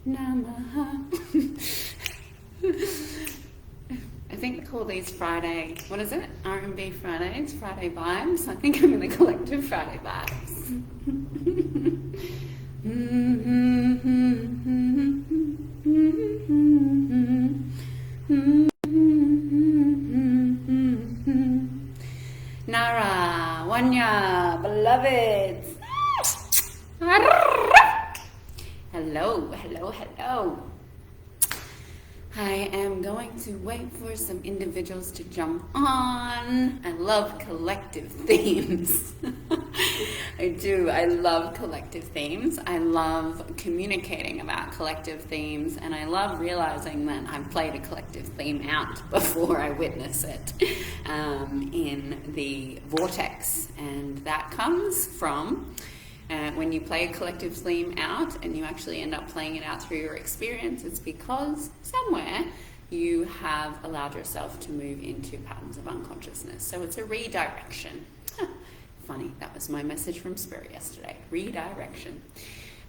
Namaha. I think they call these Friday, what is it? R&B Fridays, Friday vibes. I think I'm in the collective Friday vibes. Nara, Wanya, beloveds. Hello, hello, hello. I am going to wait for some individuals to jump on. I love collective themes. I do. I love collective themes. I love communicating about collective themes, and I love realizing that I've played a collective theme out before I witness it in the vortex. And that comes from when you play a collective theme out and you actually end up playing it out through your experience, it's because somewhere you have allowed yourself to move into patterns of unconsciousness. So it's a redirection. Funny, that was my message from Spirit yesterday. Redirection.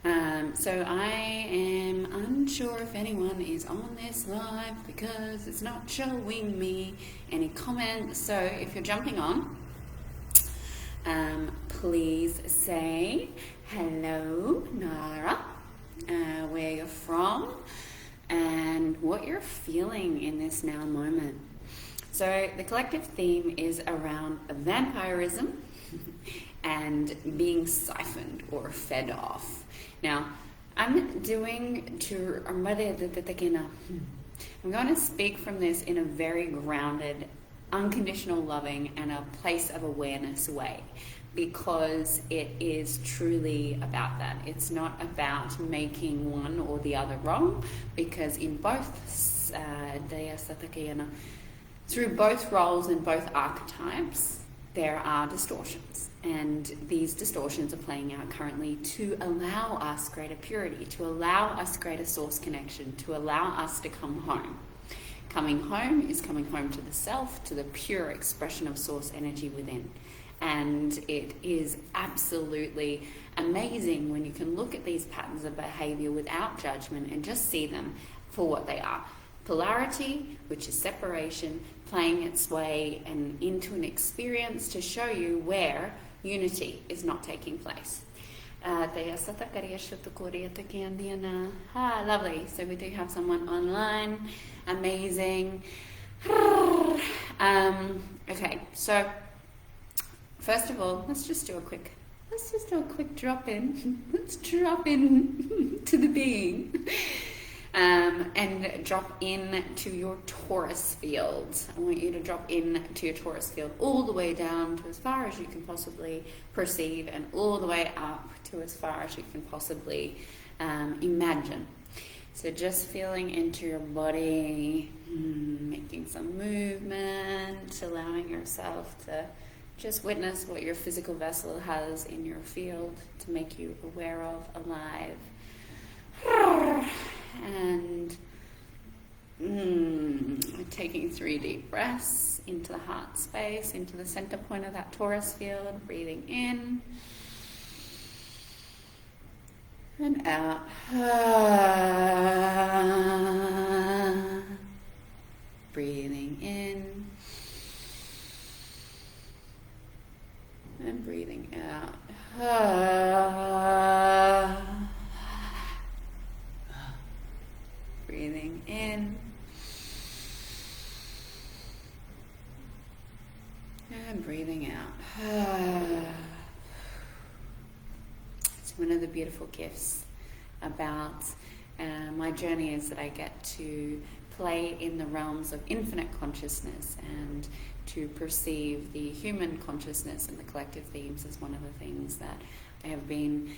So I am unsure if anyone is on this live because it's not showing me any comments. So if you're jumping on, please say hello, Nara, where you're from, and what you're feeling in this now moment. So the collective theme is around vampirism and being siphoned or fed off. Now, I'm going to speak from this in a very grounded, unconditional loving and a place of awareness way, because it is truly about that. It's not about making one or the other wrong, because in both through both roles and both archetypes there are distortions, and these distortions are playing out currently to allow us greater purity, to allow us greater source connection, to allow us to come home. Coming home is coming home to the self, to the pure expression of source energy within. And it is absolutely amazing when you can look at these patterns of behavior without judgment and just see them for what they are. Polarity, which is separation, playing its way and into an experience to show you where unity is not taking place. Lovely. So we do have someone online. Amazing. Okay, so first of all, let's just do a quick drop in. Let's drop in to the being. And drop in to your Taurus field. I want you to drop in to your Taurus field all the way down to as far as you can possibly perceive, and all the way up to as far as you can possibly imagine. So just feeling into your body, making some movement, allowing yourself to just witness what your physical vessel has in your field to make you aware of, alive. And taking 3 deep breaths into the heart space, into the center point of that Taurus field, breathing in and out. Breathing in and breathing out. Breathing in and breathing out. It's one of the beautiful gifts about my journey is that I get to play in the realms of infinite consciousness and to perceive the human consciousness and the collective themes as one of the things that I have been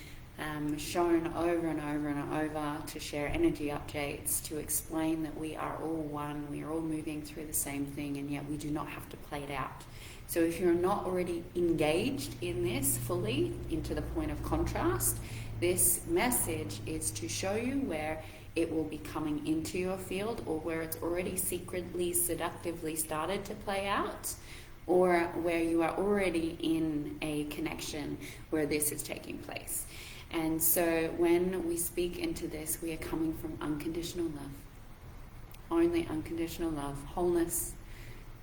shown over and over and over, to share energy updates, to explain that we are all one, we are all moving through the same thing, and yet we do not have to play it out. So if you're not already engaged in this fully, into the point of contrast, this message is to show you where it will be coming into your field, or where it's already secretly, seductively started to play out, or where you are already in a connection where this is taking place. And so when we speak into this, we are coming from unconditional love. Only unconditional love, wholeness,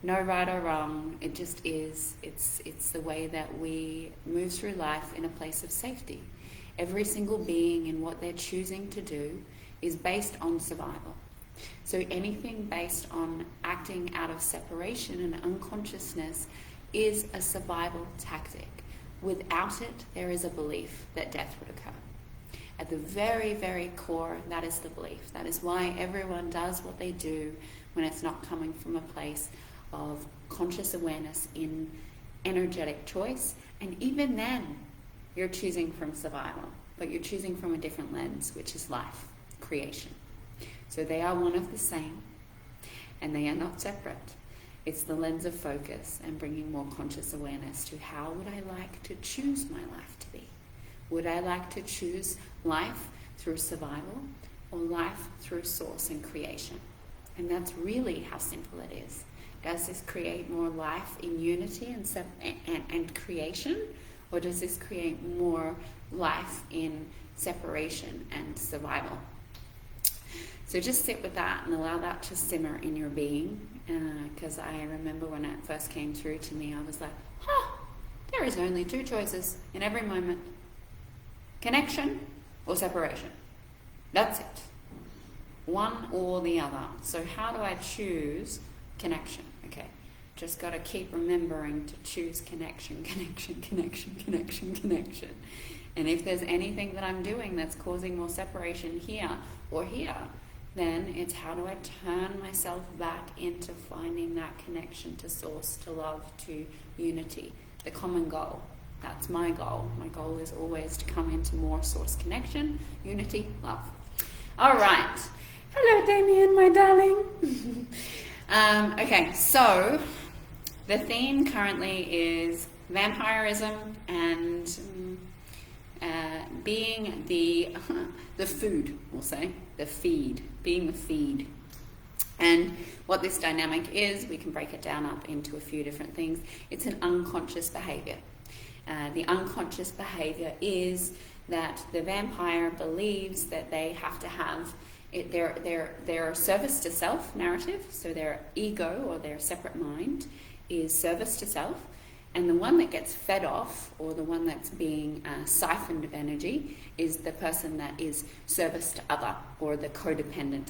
no right or wrong. It just is. It's the way that we move through life in a place of safety. Every single being in what they're choosing to do is based on survival. So anything based on acting out of separation and unconsciousness is a survival tactic. Without it, there is a belief that death would occur. At the very, very core, that is the belief. That is why everyone does what they do when it's not coming from a place of conscious awareness in energetic choice. And even then, you're choosing from survival, but you're choosing from a different lens, which is life, creation. So they are one of the same, and they are not separate. It's the lens of focus and bringing more conscious awareness to how would I like to choose my life to be? Would I like to choose life through survival or life through source and creation? And that's really how simple it is. Does this create more life in unity and creation, or does this create more life in separation and survival? So just sit with that and allow that to simmer in your being, because I remember when it first came through to me, I was like, there is only two choices in every moment. Connection or separation. That's it. One or the other. So how do I choose connection? Okay, just got to keep remembering to choose connection, connection, connection, connection, connection. And if there's anything that I'm doing that's causing more separation here or here, then it's how do I turn myself back into finding that connection to source, to love, to unity, the common goal. That's my goal. My goal is always to come into more source connection, unity, love. All right. Hello, Damien, my darling. Okay, so the theme currently is vampirism and being the food, we'll say, the feed, being the feed. And what this dynamic is, we can break it down up into a few different things. It's an unconscious behavior. The unconscious behavior is that the vampire believes that they have to have their service to self narrative, so their ego or their separate mind is service to self, and the one that gets fed off, or the one that's being siphoned of energy, is the person that is service to other, or the codependent,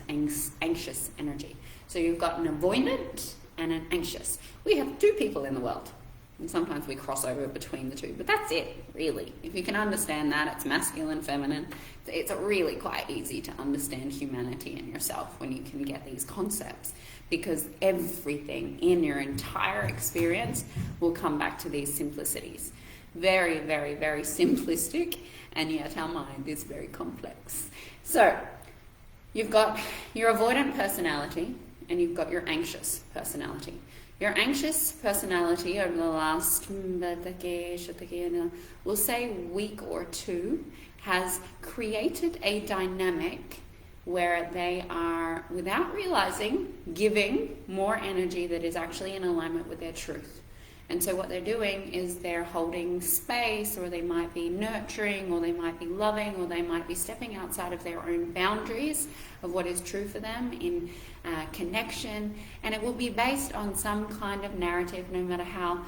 anxious energy. So you've got an avoidant and an anxious. We have two people in the world. And sometimes we cross over between the two, but that's it, really. If you can understand that, it's masculine, feminine. It's really quite easy to understand humanity and yourself when you can get these concepts, because everything in your entire experience will come back to these simplicities. Very, very, very simplistic, and yet our mind is very complex. So you've got your avoidant personality, and you've got your anxious personality. Your anxious personality over the last, we'll say week or two, has created a dynamic where they are, without realizing, giving more energy that is actually in alignment with their truth. And so what they're doing is they're holding space, or they might be nurturing, or they might be loving, or they might be stepping outside of their own boundaries of what is true for them in connection. And it will be based on some kind of narrative, no matter how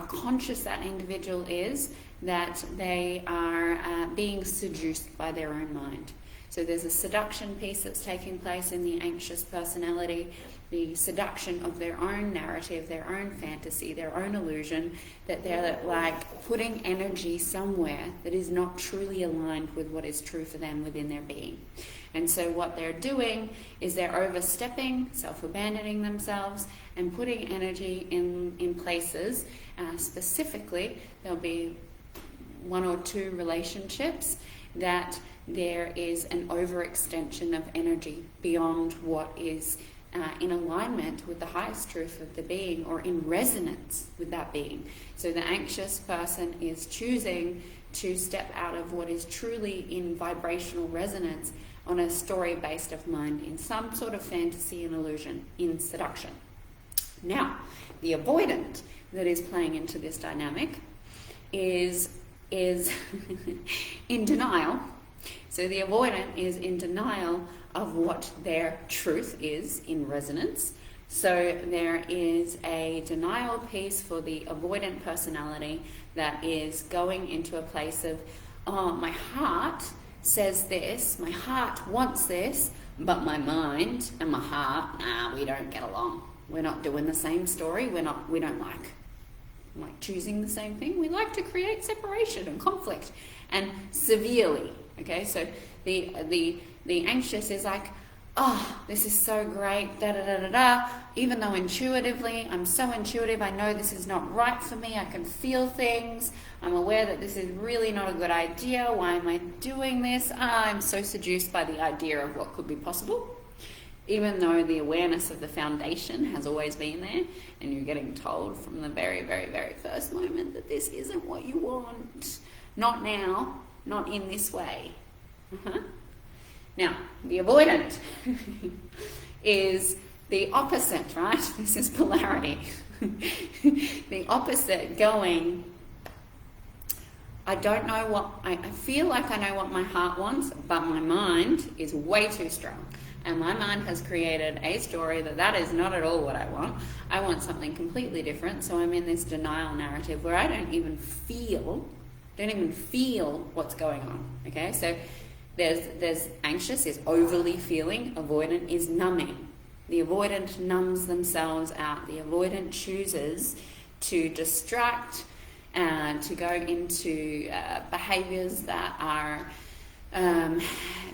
conscious that individual is, that they are being seduced by their own mind. So there's a seduction piece that's taking place in the anxious personality, the seduction of their own narrative, their own fantasy, their own illusion, that they're like putting energy somewhere that is not truly aligned with what is true for them within their being. And so what they're doing is they're overstepping, self-abandoning themselves, and putting energy in places. Specifically, there'll be one or two relationships that there is an overextension of energy beyond what is in alignment with the highest truth of the being, or in resonance with that being. So the anxious person is choosing to step out of what is truly in vibrational resonance on a story based of mind, in some sort of fantasy and illusion, in seduction. Now, the avoidant that is playing into this dynamic is is in denial. So the avoidant is in denial of what their truth is in resonance. So there is a denial piece for the avoidant personality that is going into a place of, oh, my heart says this, my heart wants this, but my mind and my heart, nah, we don't get along. We're not doing the same story. We don't like choosing the same thing. We like to create separation and conflict, and severely. Okay, so the anxious is like, oh, this is so great, da da da da da. Even though intuitively, I'm so intuitive, I know this is not right for me. I can feel things. I'm aware that this is really not a good idea. Why am I doing this? I'm so seduced by the idea of what could be possible. Even though the awareness of the foundation has always been there, and you're getting told from the very, very, very first moment that this isn't what you want. Not now, not in this way. Now, the avoidant is the opposite, right? This is polarity. The opposite going, I don't know what, I feel like I know what my heart wants, but my mind is way too strong. And my mind has created a story that is not at all what I want. I want something completely different. So I'm in this denial narrative where I don't even feel what's going on. Okay, so there's anxious is overly feeling, avoidant is numbing. The avoidant numbs themselves out. The avoidant chooses to distract and to go into behaviors that are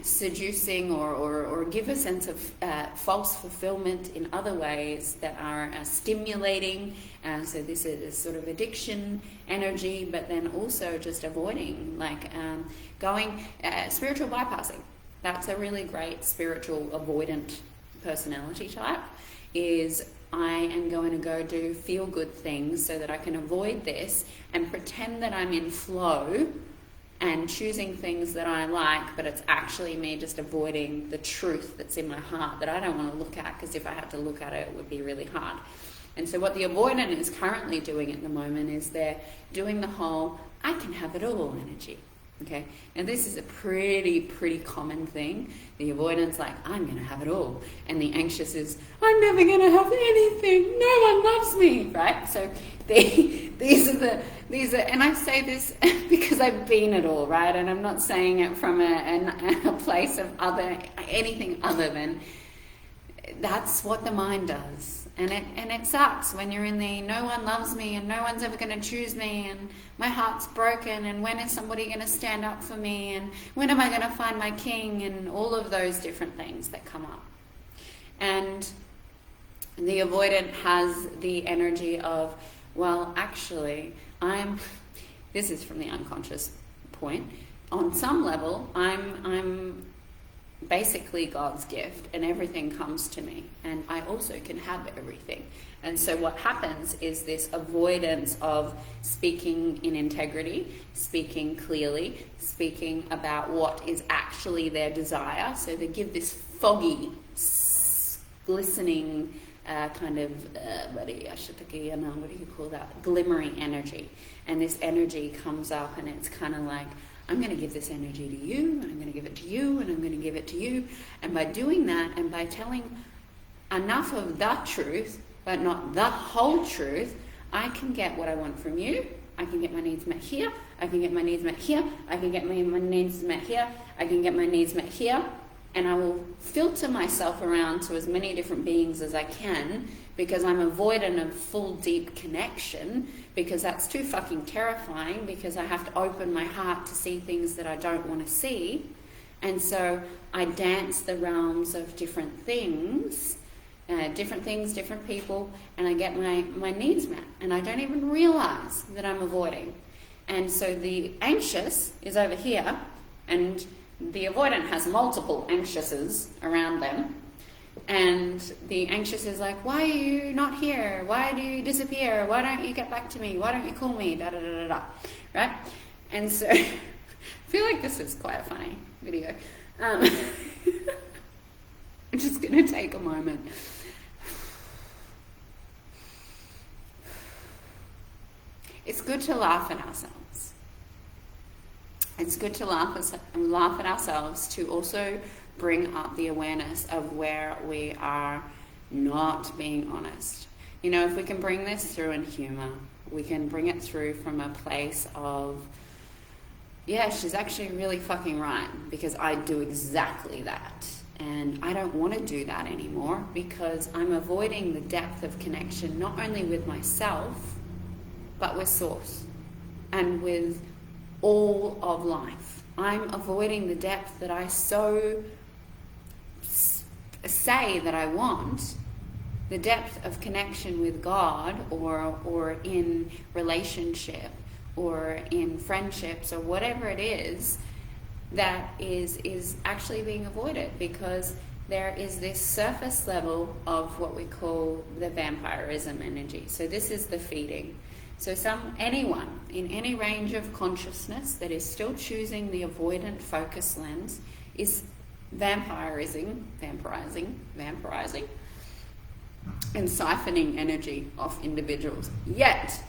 seducing or give a sense of false fulfillment in other ways that are stimulating. So this is sort of addiction energy, but then also just avoiding, like going spiritual bypassing. That's a really great spiritual avoidant personality type, is I am going to go do feel good things so that I can avoid this and pretend that I'm in flow and choosing things that I like, but it's actually me just avoiding the truth that's in my heart that I don't want to look at, because if I had to look at it, it would be really hard. And so what the avoidant is currently doing at the moment is they're doing the whole, I can have it all energy. Okay, and this is a pretty common thing. The avoidant's like, I'm going to have it all. And the anxious is, I'm never going to have anything. No one loves me, right? So these are, and I say this because I've been it all, right? And I'm not saying it from a place of anything other than that's what the mind does. And it sucks when you're in the no one loves me and no one's ever going to choose me and my heart's broken and when is somebody going to stand up for me and when am I going to find my king, and all of those different things that come up. And the avoidant has the energy of, well, actually, this is from the unconscious point, on some level, I'm basically God's gift and everything comes to me and I also can have everything. And so what happens is this avoidance of speaking in integrity, speaking clearly, speaking about what is actually their desire. So they give this foggy, glistening kind of, what do you call that? Glimmering energy. And this energy comes up and it's kind of like, I'm going to give this energy to you, and I'm going to give it to you, and I'm going to give it to you. And by doing that, and by telling enough of the truth, but not the whole truth, I can get what I want from you. I can get my needs met here. I can get my needs met here. I can get my needs met here. I can get my needs met here. And I will filter myself around to as many different beings as I can, because I'm avoidant of full deep connection, because that's too fucking terrifying, because I have to open my heart to see things that I don't want to see. And so I dance the realms of different things, different people, and I get my needs met. And I don't even realize that I'm avoiding. And so the anxious is over here, and the avoidant has multiple anxiouses around them. And the anxious is like, why are you not here? Why do you disappear? Why don't you get back to me? Why don't you call me? Da da da da da. Right? And so I feel like this is quite a funny video. I'm just going to take a moment. It's good to laugh at ourselves. it's good to laugh at ourselves, to also bring up the awareness of where we are not being honest. You know, if we can bring this through in humor, we can bring it through from a place of, yeah, she's actually really fucking right, because I do exactly that. And I don't want to do that anymore because I'm avoiding the depth of connection, not only with myself, but with Source and with all of life. I'm avoiding the depth that I so say that I want, the depth of connection with God or in relationship or in friendships or whatever it is, that is actually being avoided, because there is this surface level of what we call the vampirism energy. So this is the feeding. So anyone in any range of consciousness that is still choosing the avoidant focus lens is vampirizing, and siphoning energy off individuals. Yet,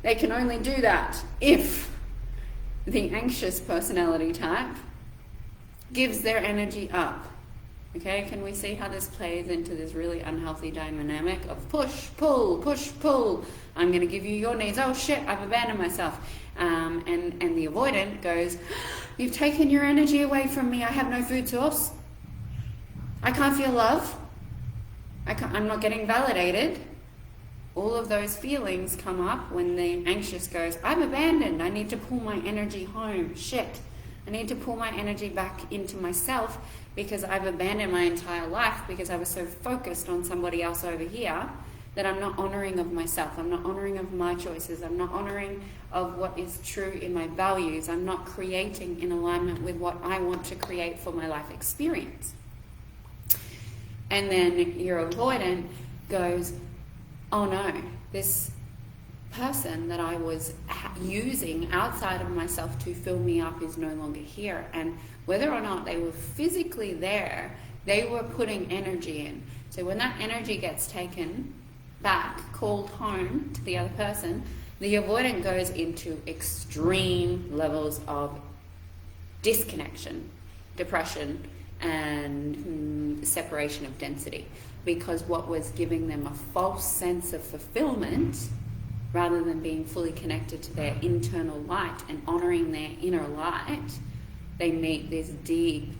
they can only do that if the anxious personality type gives their energy up. Okay, can we see how this plays into this really unhealthy dynamic of push, pull, push, pull? I'm going to give you your needs. Oh shit, I've abandoned myself. And the avoidant goes, you've taken your energy away from me. I have no food source. I can't feel love. I'm not getting validated. All of those feelings come up when the anxious goes, I'm abandoned. I need to pull my energy home. Shit. I need to pull my energy back into myself because I've abandoned my entire life because I was so focused on somebody else over here that I'm not honoring of myself. I'm not honoring of my choices. I'm not honoring of what is true in my values. I'm not creating in alignment with what I want to create for my life experience. And then your avoidant goes, oh no, this person that I was using outside of myself to fill me up is no longer here. And whether or not they were physically there, they were putting energy in. So when that energy gets taken back, called home to the other person, the avoidant goes into extreme levels of disconnection, depression, and separation of density, because what was giving them a false sense of fulfillment, rather than being fully connected to their internal light and honoring their inner light, they meet this deep,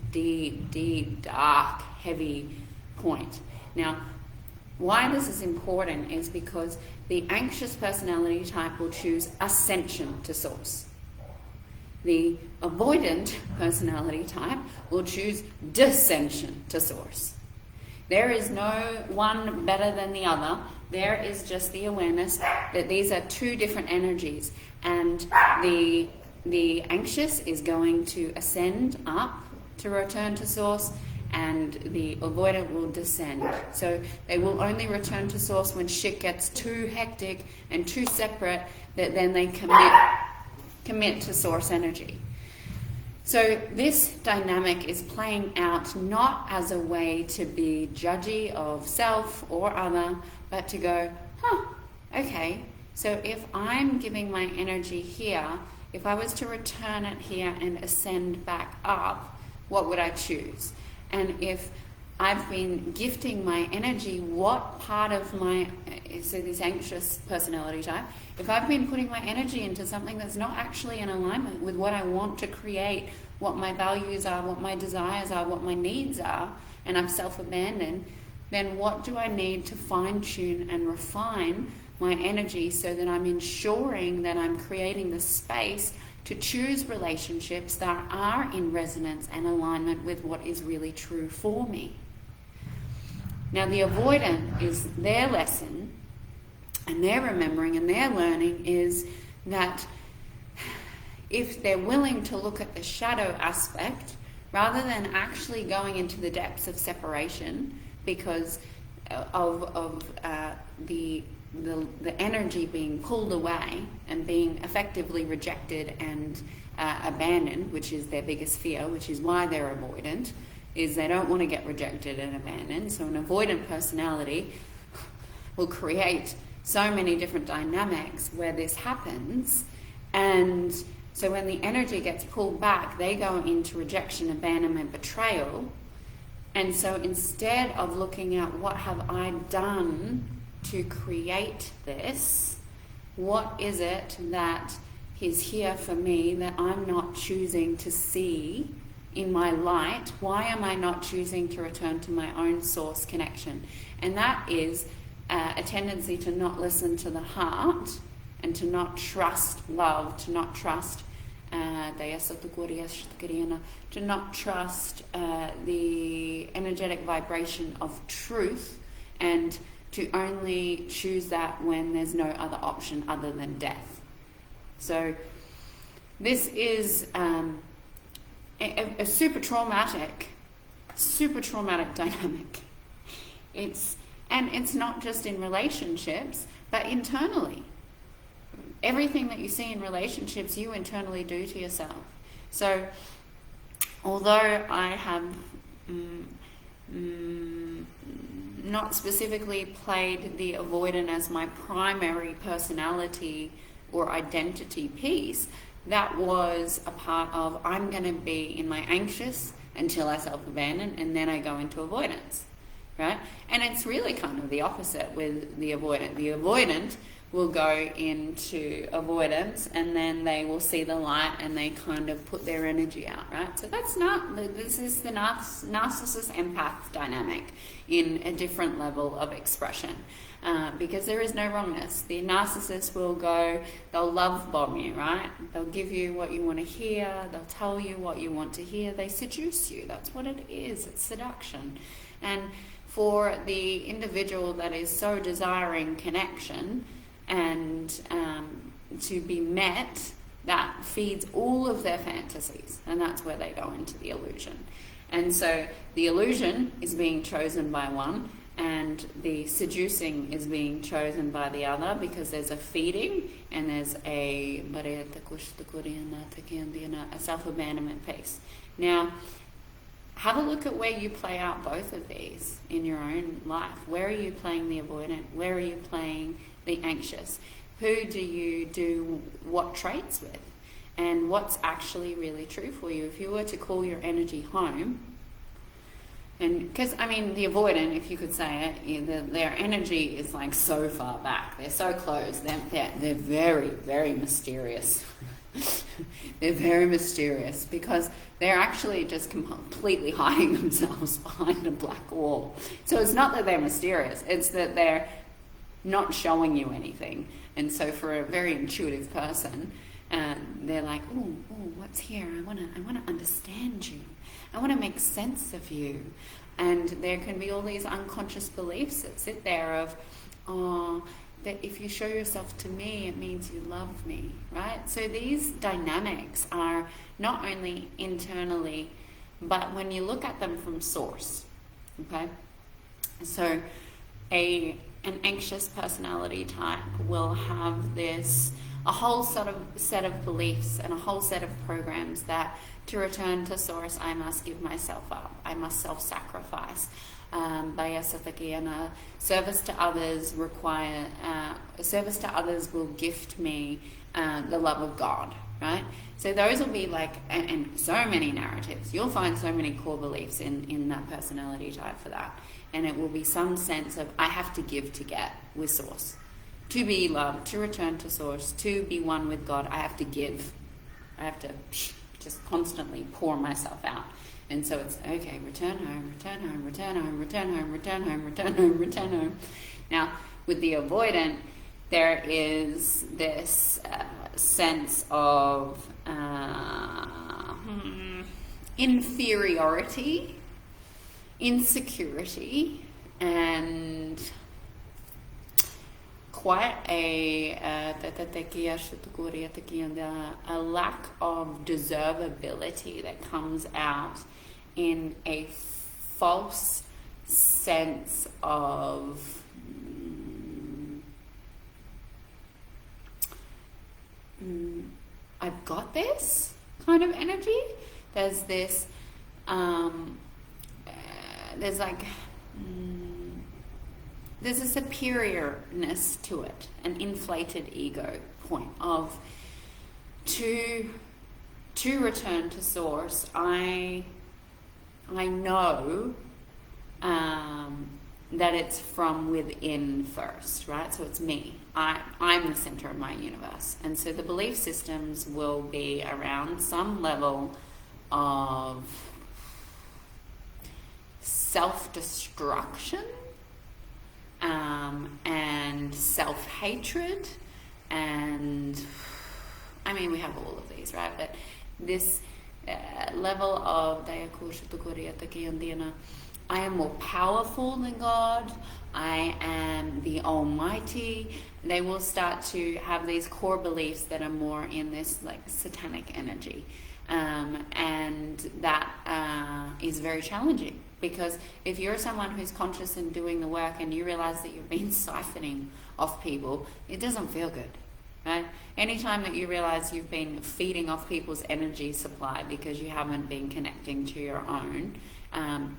dark, heavy point. Now, why this is important is because the anxious personality type will choose ascension to source. The avoidant personality type will choose descension to source. There is no one better than the other. There is just the awareness that these are two different energies, and the anxious is going to ascend up to return to source, and the avoidant will descend. So they will only return to source when shit gets too hectic and too separate that then they commit to source energy. So this dynamic is playing out not as a way to be judgy of self or other, but to go, okay, so if I'm giving my energy here, if I was to return it here and ascend back up, what would I choose? And if I've been gifting my energy, what part of so this anxious personality type, if I've been putting my energy into something that's not actually in alignment with what I want to create, what my values are, what my desires are, what my needs are, and I'm self-abandoned, then what do I need to fine-tune and refine my energy so that I'm ensuring that I'm creating the space to choose relationships that are in resonance and alignment with what is really true for me. Now, the avoidant is their lesson, and their remembering and their learning is that if they're willing to look at the shadow aspect, rather than actually going into the depths of separation because of the energy being pulled away and being effectively rejected and abandoned, which is their biggest fear, which is why they're avoidant, is they don't want to get rejected and abandoned. So an avoidant personality will create so many different dynamics where this happens, and So when the energy gets pulled back, they go into rejection, abandonment, betrayal. And so instead of looking at what have I done to create this, what is it that is here for me that I'm not choosing to see in my light? Why am I not choosing to return to my own source connection? And that is a tendency to not listen to the heart and to not trust love, to not trust to not trust the energetic vibration of truth, and to only choose that when there's no other option other than death. So this is a super traumatic dynamic. It's not just in relationships, but internally. Everything that you see in relationships, you internally do to yourself. So, although I have not specifically played the avoidant as my primary personality or identity piece, that was a part of, I'm going to be in my anxious until I self-abandon, and then I go into avoidance, right? And it's really kind of the opposite with the avoidant. The avoidant will go into avoidance, and then they will see the light and they kind of put their energy out, right? So this is the narcissist empath dynamic in a different level of expression, because there is no wrongness. The narcissist will go, they'll love bomb you, right? They'll give you what you want to hear, they'll tell you what you want to hear, they seduce you. That's what it is, it's seduction. And for the individual that is so desiring connection, and to be met, that feeds all of their fantasies, and that's where they go into the illusion. And so the illusion is being chosen by one, and the seducing is being chosen by the other, because there's a feeding and there's a self-abandonment piece. Now, have a look at where you play out both of these in your own life. Where are you playing the avoidant? Where are you playing the anxious? Who do you do what traits with? And what's actually really true for you? If you were to call your energy home, and because, I mean, the avoidant, if you could say it, their energy is like so far back. They're so close. They're very, very mysterious. They're very mysterious because they're actually just completely hiding themselves behind a black wall. So it's not that they're mysterious, it's that they're not showing you anything. And so for a very intuitive person, they're like, oh, what's here? I want to understand you. I want to make sense of you. And there can be all these unconscious beliefs that sit there of, that if you show yourself to me, it means you love me, right? So these dynamics are not only internally, but when you look at them from source, okay? So an anxious personality type will have a whole set of beliefs and a whole set of programs that to return to source, I must give myself up. I must self-sacrifice. Service to others service to others will gift me the love of God, right? So those will be like, and so many narratives. You'll find so many core beliefs in that personality type for that. And it will be some sense of, I have to give to get with source. To be loved, to return to source, to be one with God, I have to give. I have to just constantly pour myself out. And so it's, okay, return home, return home, return home, return home, return home, return home, return home. Now, with the avoidant, there is this sense of inferiority, insecurity, and quite a lack of deservability that comes out in a false sense of I've got this kind of energy. There's this there's a superiorness to it, an inflated ego point of to to return to source, I know that it's from within first, right? So it's me. I'm the center of my universe. And so the belief systems will be around some level of self-destruction and self-hatred, and I mean, we have all of these, right? But this level of I am more powerful than God, I am the Almighty. They will start to have these core beliefs that are more in this like satanic energy. And that is very challenging, because if you're someone who's conscious and doing the work and you realize that you've been siphoning off people, it doesn't feel good, right? Anytime that you realize you've been feeding off people's energy supply because you haven't been connecting to your own,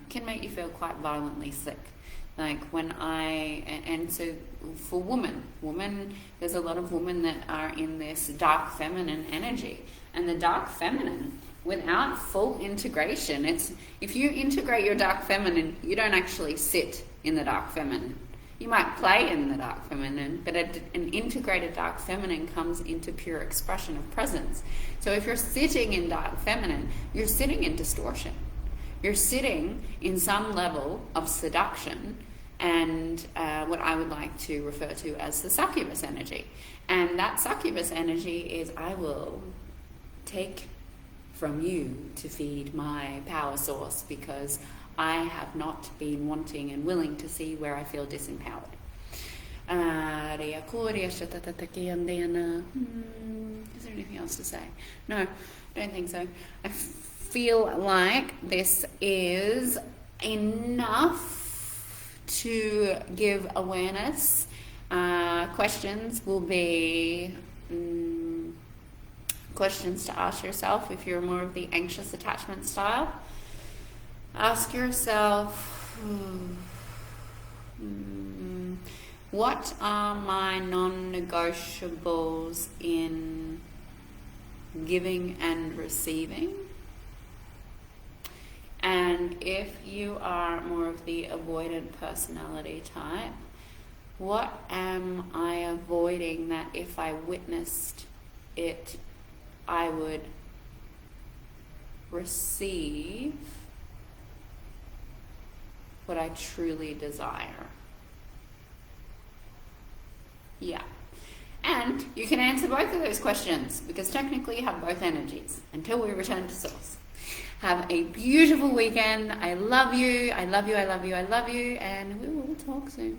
can make you feel quite violently sick. Like when and so for women, there's a lot of women that are in this dark feminine energy. And the dark feminine, without full integration, if you integrate your dark feminine, you don't actually sit in the dark feminine. You might play in the dark feminine, but an integrated dark feminine comes into pure expression of presence. So if you're sitting in dark feminine, you're sitting in distortion. You're sitting in some level of seduction and what I would like to refer to as the succubus energy. And that succubus energy is, I will take from you to feed my power source because I have not been wanting and willing to see where I feel disempowered. Is there anything else to say? No, I don't think so. I feel like this is enough to give awareness. Questions will be questions to ask yourself if you're more of the anxious attachment style. Ask yourself, what are my non-negotiables in giving and receiving? And if you are more of the avoidant personality type, what am I avoiding that if I witnessed it, I would receive what I truly desire? Yeah. And you can answer both of those questions, because technically you have both energies until we return to source. Have a beautiful weekend. I love you. I love you. I love you. I love you. And we will talk soon.